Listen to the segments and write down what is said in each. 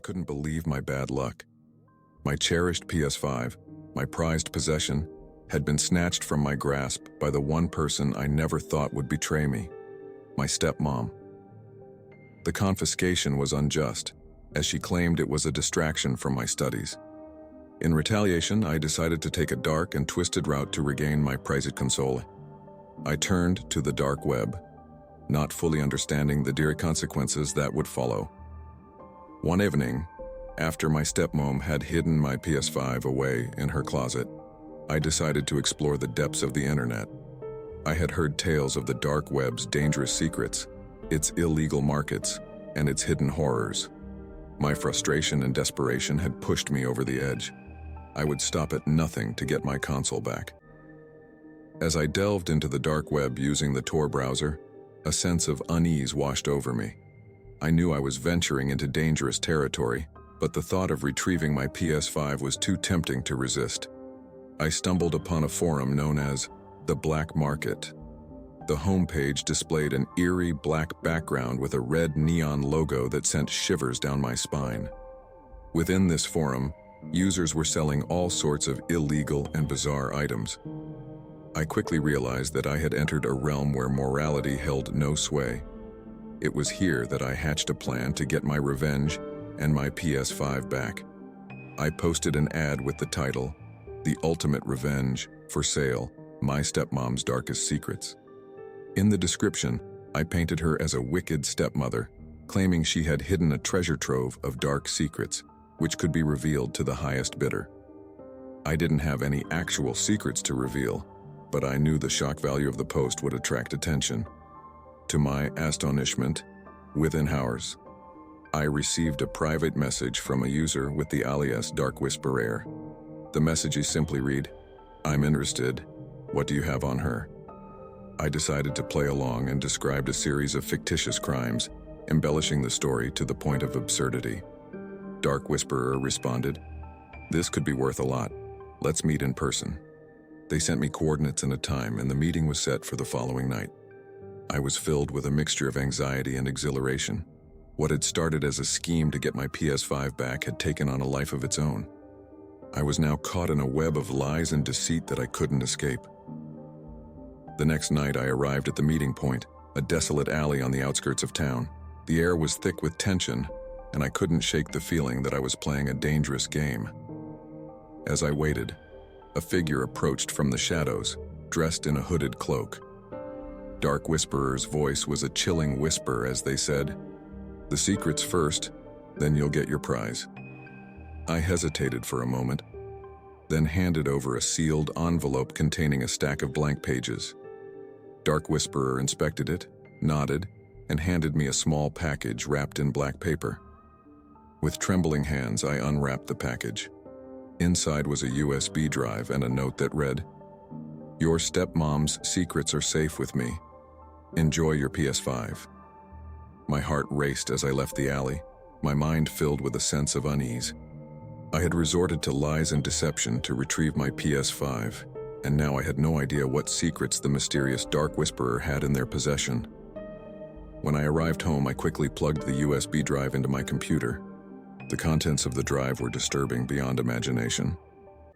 couldn't believe my bad luck. My cherished PS5, my prized possession, had been snatched from my grasp by the one person I never thought would betray me, my stepmom. The confiscation was unjust, as she claimed it was a distraction from my studies. In retaliation, I decided to take a dark and twisted route to regain my prized console. I turned to the dark web, not fully understanding the dire consequences that would follow. One evening, after my stepmom had hidden my PS5 away in her closet, I decided to explore the depths of the internet. I had heard tales of the dark web's dangerous secrets, its illegal markets, and its hidden horrors. My frustration and desperation had pushed me over the edge. I would stop at nothing to get my console back. As I delved into the dark web using the Tor browser, a sense of unease washed over me. I knew I was venturing into dangerous territory, but the thought of retrieving my PS5 was too tempting to resist. I stumbled upon a forum known as the Black Market. The homepage displayed an eerie black background with a red neon logo that sent shivers down my spine. Within this forum, users were selling all sorts of illegal and bizarre items. I quickly realized that I had entered a realm where morality held no sway. It was here that I hatched a plan to get my revenge and my PS5 back. I posted an ad with the title, "The Ultimate Revenge, for sale, my stepmom's darkest secrets." In the description, I painted her as a wicked stepmother, claiming she had hidden a treasure trove of dark secrets, which could be revealed to the highest bidder. I didn't have any actual secrets to reveal, but I knew the shock value of the post would attract attention. To my astonishment, within hours, I received a private message from a user with the alias Dark Whisperer. The messages simply read, "I'm interested. What do you have on her?" I decided to play along and described a series of fictitious crimes, embellishing the story to the point of absurdity. Dark Whisperer responded, "This could be worth a lot. Let's meet in person." They sent me coordinates and a time, and the meeting was set for the following night. I was filled with a mixture of anxiety and exhilaration. What had started as a scheme to get my PS5 back had taken on a life of its own. I was now caught in a web of lies and deceit that I couldn't escape. The next night I arrived at the meeting point, a desolate alley on the outskirts of town. The air was thick with tension, and I couldn't shake the feeling that I was playing a dangerous game. As I waited, a figure approached from the shadows, dressed in a hooded cloak. Dark Whisperer's voice was a chilling whisper as they said, "The secret's first, then you'll get your prize." I hesitated for a moment, then handed over a sealed envelope containing a stack of blank pages. Dark Whisperer inspected it, nodded, and handed me a small package wrapped in black paper. With trembling hands, I unwrapped the package. Inside was a USB drive and a note that read, "Your stepmom's secrets are safe with me. Enjoy your PS5." My heart raced as I left the alley, my mind filled with a sense of unease. I had resorted to lies and deception to retrieve my PS5, and now I had no idea what secrets the mysterious Dark Whisperer had in their possession. When I arrived home, I quickly plugged the USB drive into my computer. The contents of the drive were disturbing beyond imagination.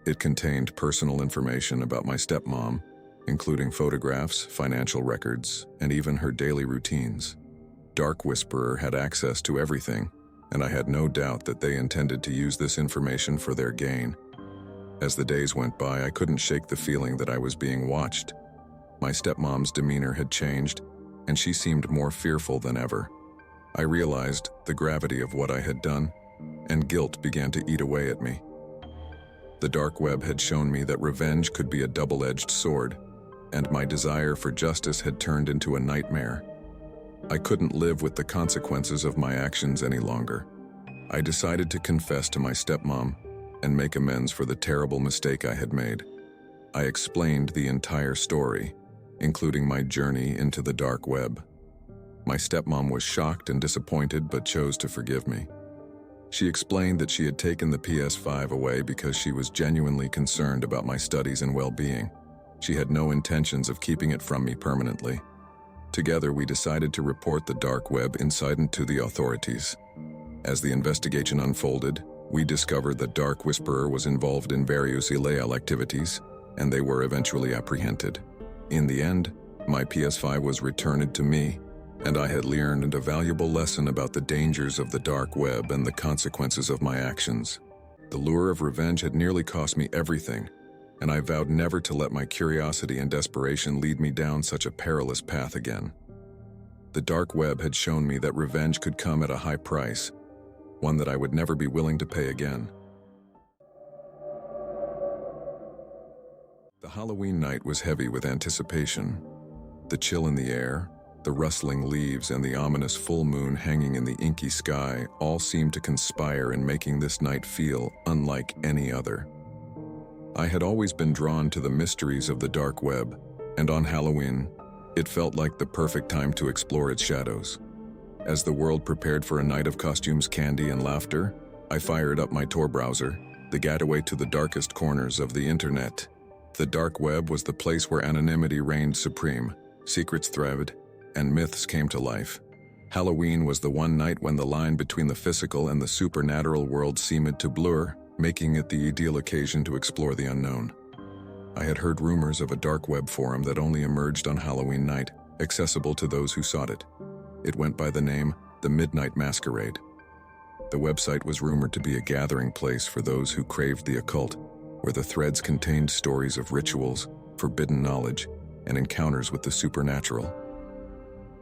It contained personal information about my stepmom, including photographs, financial records, and even her daily routines. Dark Whisperer had access to everything, and I had no doubt that they intended to use this information for their gain. As the days went by, I couldn't shake the feeling that I was being watched. My stepmom's demeanor had changed, and she seemed more fearful than ever. I realized the gravity of what I had done, and guilt began to eat away at me. The dark web had shown me that revenge could be a double-edged sword, and my desire for justice had turned into a nightmare. I couldn't live with the consequences of my actions any longer. I decided to confess to my stepmom and make amends for the terrible mistake I had made. I explained the entire story, including my journey into the dark web. My stepmom was shocked and disappointed but chose to forgive me. She explained that she had taken the PS5 away because she was genuinely concerned about my studies and well-being. She had no intentions of keeping it from me permanently. Together, we decided to report the dark web incident to the authorities. As the investigation unfolded, we discovered that Dark Whisperer was involved in various illegal activities, and they were eventually apprehended. In the end, my PS5 was returned to me, and I had learned a valuable lesson about the dangers of the dark web and the consequences of my actions. The lure of revenge had nearly cost me everything, and I vowed never to let my curiosity and desperation lead me down such a perilous path again. The dark web had shown me that revenge could come at a high price, one that I would never be willing to pay again. The Halloween night was heavy with anticipation. The chill in the air, the rustling leaves, and the ominous full moon hanging in the inky sky all seemed to conspire in making this night feel unlike any other. I had always been drawn to the mysteries of the dark web, and on Halloween, it felt like the perfect time to explore its shadows. As the world prepared for a night of costumes, candy, and laughter, I fired up my Tor browser, the gateway to the darkest corners of the internet. The dark web was the place where anonymity reigned supreme, secrets thrived, and myths came to life. Halloween was the one night when the line between the physical and the supernatural world seemed to blur, making it the ideal occasion to explore the unknown. I had heard rumors of a dark web forum that only emerged on Halloween night, accessible to those who sought it. It went by the name The Midnight Masquerade. The website was rumored to be a gathering place for those who craved the occult, where the threads contained stories of rituals, forbidden knowledge, and encounters with the supernatural.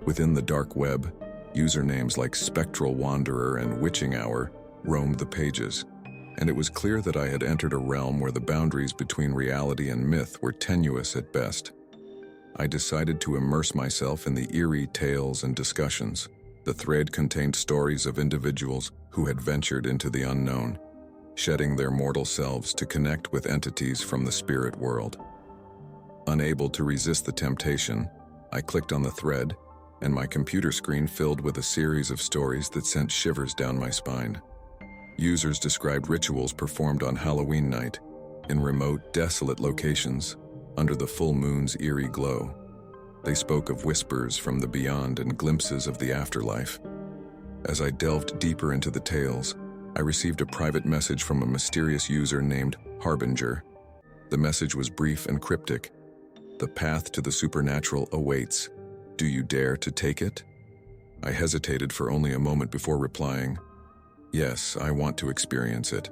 Within the dark web, usernames like Spectral Wanderer and Witching Hour roamed the pages, and it was clear that I had entered a realm where the boundaries between reality and myth were tenuous at best. I decided to immerse myself in the eerie tales and discussions. The thread contained stories of individuals who had ventured into the unknown, shedding their mortal selves to connect with entities from the spirit world. Unable to resist the temptation, I clicked on the thread, and my computer screen filled with a series of stories that sent shivers down my spine. Users described rituals performed on Halloween night, in remote, desolate locations, under the full moon's eerie glow. They spoke of whispers from the beyond and glimpses of the afterlife. As I delved deeper into the tales, I received a private message from a mysterious user named Harbinger. The message was brief and cryptic. "The path to the supernatural awaits. Do you dare to take it?" I hesitated for only a moment before replying, "Yes, I want to experience it."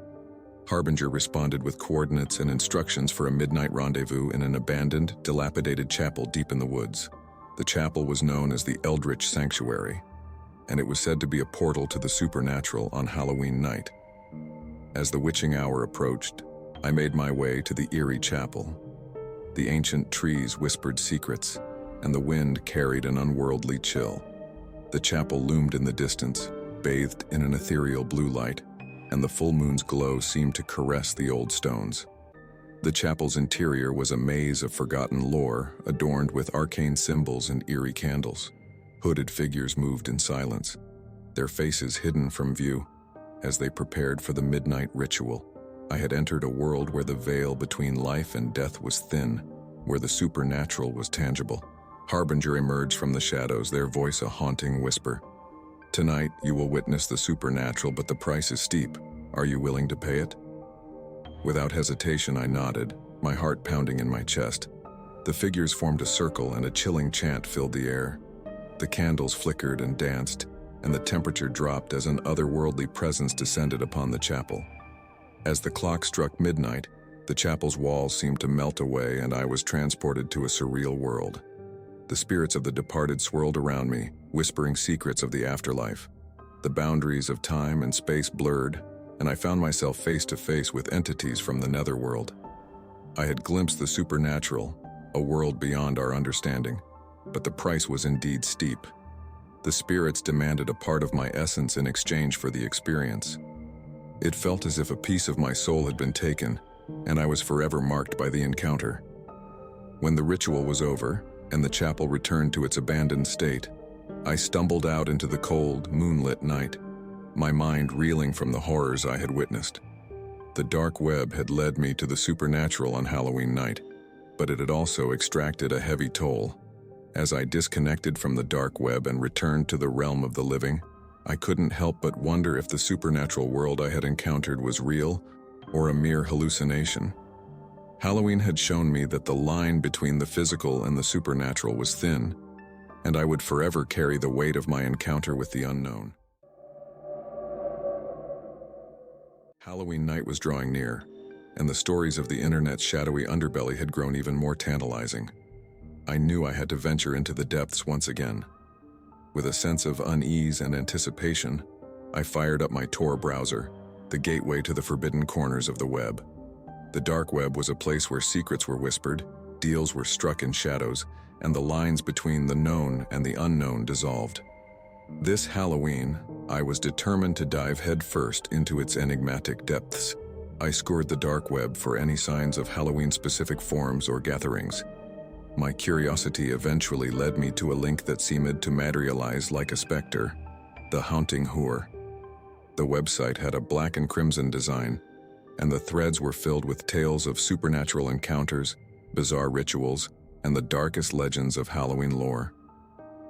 Harbinger responded with coordinates and instructions for a midnight rendezvous in an abandoned, dilapidated chapel deep in the woods. The chapel was known as the Eldritch Sanctuary, and it was said to be a portal to the supernatural on Halloween night. As the witching hour approached, I made my way to the eerie chapel. The ancient trees whispered secrets, and the wind carried an unworldly chill. The chapel loomed in the distance, bathed in an ethereal blue light, and the full moon's glow seemed to caress the old stones. The chapel's interior was a maze of forgotten lore, adorned with arcane symbols and eerie candles. Hooded figures moved in silence, their faces hidden from view, as they prepared for the midnight ritual. I had entered a world where the veil between life and death was thin, where the supernatural was tangible. Harbinger emerged from the shadows, their voice a haunting whisper. "Tonight, you will witness the supernatural, but the price is steep. Are you willing to pay it?" Without hesitation, I nodded, my heart pounding in my chest. The figures formed a circle, and a chilling chant filled the air. The candles flickered and danced, and the temperature dropped as an otherworldly presence descended upon the chapel. As the clock struck midnight, the chapel's walls seemed to melt away, and I was transported to a surreal world. The spirits of the departed swirled around me, whispering secrets of the afterlife. The boundaries of time and space blurred, and I found myself face to face with entities from the netherworld. I had glimpsed the supernatural, a world beyond our understanding, but the price was indeed steep. The spirits demanded a part of my essence in exchange for the experience. It felt as if a piece of my soul had been taken, and I was forever marked by the encounter. When the ritual was over, and the chapel returned to its abandoned state, I stumbled out into the cold, moonlit night, my mind reeling from the horrors I had witnessed. The dark web had led me to the supernatural on Halloween night, but it had also extracted a heavy toll. As I disconnected from the dark web and returned to the realm of the living, I couldn't help but wonder if the supernatural world I had encountered was real or a mere hallucination. Halloween had shown me that the line between the physical and the supernatural was thin, and I would forever carry the weight of my encounter with the unknown. Halloween night was drawing near, and the stories of the internet's shadowy underbelly had grown even more tantalizing. I knew I had to venture into the depths once again. With a sense of unease and anticipation, I fired up my Tor browser, the gateway to the forbidden corners of the web. The dark web was a place where secrets were whispered, deals were struck in shadows, and the lines between the known and the unknown dissolved. This Halloween, I was determined to dive headfirst into its enigmatic depths. I scoured the dark web for any signs of Halloween-specific forums or gatherings. My curiosity eventually led me to a link that seemed to materialize like a specter, the Haunting Whore. The website had a black and crimson design, and the threads were filled with tales of supernatural encounters, bizarre rituals, and the darkest legends of Halloween lore.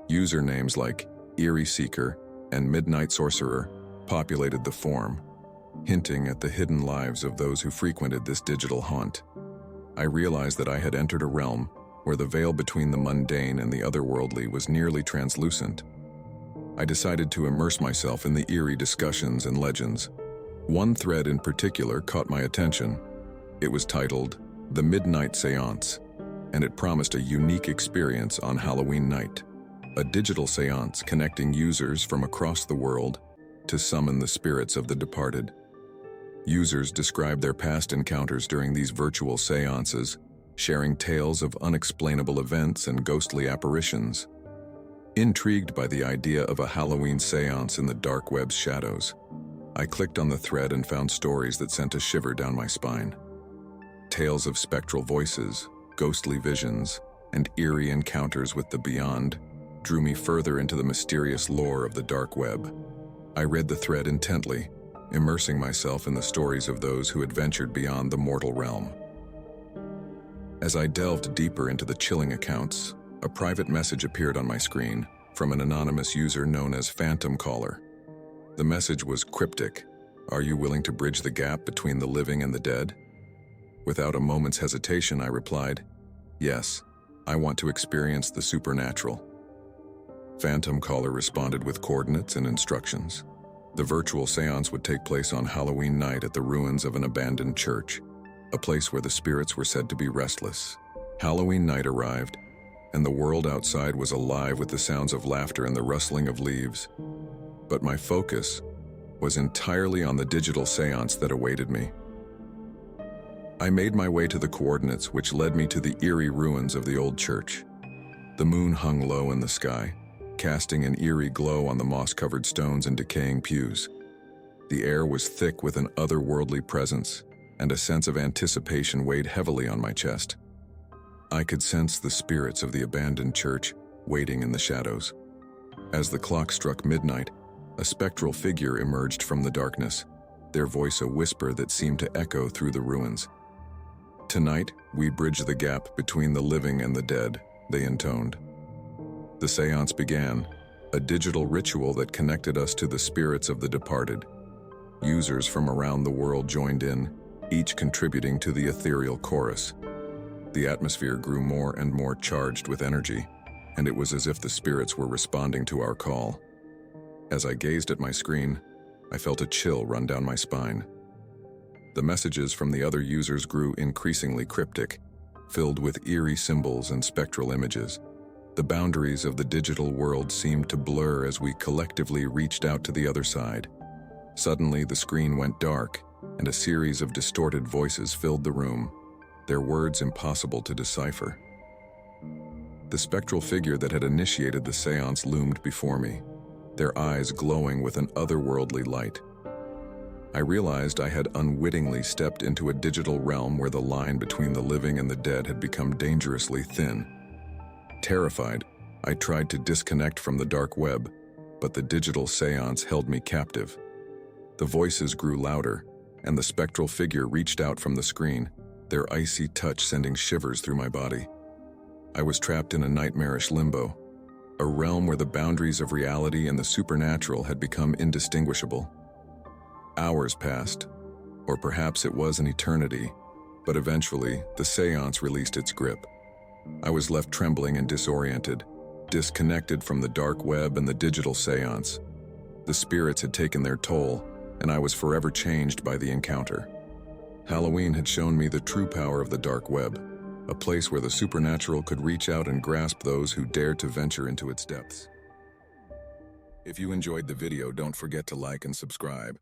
Usernames like Eerie Seeker and Midnight Sorcerer populated the forum, hinting at the hidden lives of those who frequented this digital haunt. I realized that I had entered a realm where the veil between the mundane and the otherworldly was nearly translucent. I decided to immerse myself in the eerie discussions and legends. One thread in particular caught my attention. It was titled, "The Midnight Seance," and it promised a unique experience on Halloween night. A digital seance connecting users from across the world to summon the spirits of the departed. Users described their past encounters during these virtual seances, sharing tales of unexplainable events and ghostly apparitions. Intrigued by the idea of a Halloween seance in the dark web's shadows, I clicked on the thread and found stories that sent a shiver down my spine. Tales of spectral voices, ghostly visions, and eerie encounters with the beyond drew me further into the mysterious lore of the dark web. I read the thread intently, immersing myself in the stories of those who had ventured beyond the mortal realm. As I delved deeper into the chilling accounts, a private message appeared on my screen from an anonymous user known as Phantom Caller. The message was cryptic. "Are you willing to bridge the gap between the living and the dead?" Without a moment's hesitation, I replied, "Yes, I want to experience the supernatural." Phantom Caller responded with coordinates and instructions. The virtual seance would take place on Halloween night at the ruins of an abandoned church, a place where the spirits were said to be restless. Halloween night arrived, and the world outside was alive with the sounds of laughter and the rustling of leaves. But my focus was entirely on the digital seance that awaited me. I made my way to the coordinates which led me to the eerie ruins of the old church. The moon hung low in the sky, casting an eerie glow on the moss-covered stones and decaying pews. The air was thick with an otherworldly presence, and a sense of anticipation weighed heavily on my chest. I could sense the spirits of the abandoned church waiting in the shadows. As the clock struck midnight, a spectral figure emerged from the darkness, their voice a whisper that seemed to echo through the ruins. "Tonight, we bridge the gap between the living and the dead," they intoned. The seance began, a digital ritual that connected us to the spirits of the departed. Users from around the world joined in, each contributing to the ethereal chorus. The atmosphere grew more and more charged with energy, and it was as if the spirits were responding to our call. As I gazed at my screen, I felt a chill run down my spine. The messages from the other users grew increasingly cryptic, filled with eerie symbols and spectral images. The boundaries of the digital world seemed to blur as we collectively reached out to the other side. Suddenly, the screen went dark, and a series of distorted voices filled the room, their words impossible to decipher. The spectral figure that had initiated the seance loomed before me, their eyes glowing with an otherworldly light. I realized I had unwittingly stepped into a digital realm where the line between the living and the dead had become dangerously thin. Terrified, I tried to disconnect from the dark web, but the digital seance held me captive. The voices grew louder, and the spectral figure reached out from the screen, their icy touch sending shivers through my body. I was trapped in a nightmarish limbo. a realm where the boundaries of reality and the supernatural had become indistinguishable. Hours passed, or perhaps it was an eternity, but eventually the seance released its grip. I was left trembling and disoriented, disconnected from the dark web and the digital seance. The spirits had taken their toll, and I was forever changed by the encounter. Halloween had shown me the true power of the dark web, a place where the supernatural could reach out and grasp those who dared to venture into its depths. If you enjoyed the video, don't forget to like and subscribe.